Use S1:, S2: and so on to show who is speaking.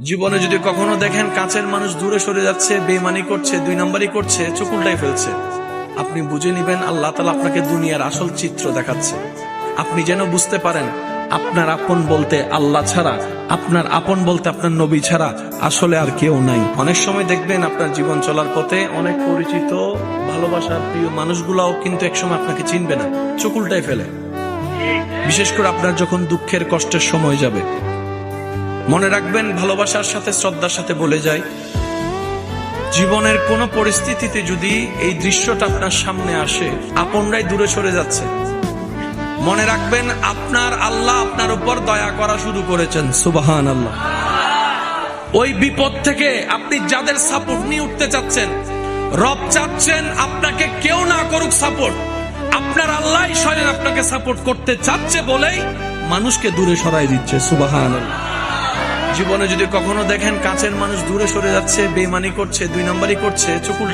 S1: জীবনে যদি কখনো দেখেন কাছের মানুষ দূরে সরে যাচ্ছে, বেঈমানি করছে, দুই নাম্বারই করছে, চোখ উল্টাই ফেলছে, আপনি বুঝে নিবেন আল্লাহ তাআলা আপনাকে দুনিয়ার আসল চিত্র দেখাচ্ছে। আপনি যেন বুঝতে পারেন আপনার আপন বলতে আল্লাহ ছাড়া, আপনার আপন বলতে আপনার নবী ছাড়া আসলে আর কেউ নাই। অনেক সময় দেখবেন আপনার জীবন চলার পথে অনেক পরিচিত ভালোবাসার প্রিয় মানুষগুলাও কিন্তু একসময় আপনাকে চিনবে না, চোখ উল্টাই ফেলে। বিশেষ করে আপনার যখন দুঃখের কষ্টের সময় যাবে, মনে রাখবেন ভালোবাসার সাথে শ্রদ্ধার সাথে বলে যায়, জীবনের কোন পরিস্থিতিতে যদি এই দৃশ্যটা আপনার সামনে আসে, আপনরাই দূরে সরে যাচ্ছে, মনে রাখবেন আপনার আল্লাহ আপনার উপর দয়া করা শুরু করেছেন। সুবহানাল্লাহ। ওই বিপদ থেকে আপনি যাদের সাপোর্ট নিয়ে উঠতে চাচ্ছেন, রব চাচ্ছেন আপনাকে কেউ না করুক সাপোর্ট, আপনার আল্লাহ স্বয়ং আপনাকে সাপোর্ট করতে চাচ্ছে বলেই মানুষকে দূরে সরাই দিচ্ছে। সুবহানাল্লাহ। জীবনে যদি কখনো দেখেন কাছের মানুষ দূরে সরে যাচ্ছে, বেঈমানি করছে, দুই নাম্বারই করছে, চোখ উল্টাই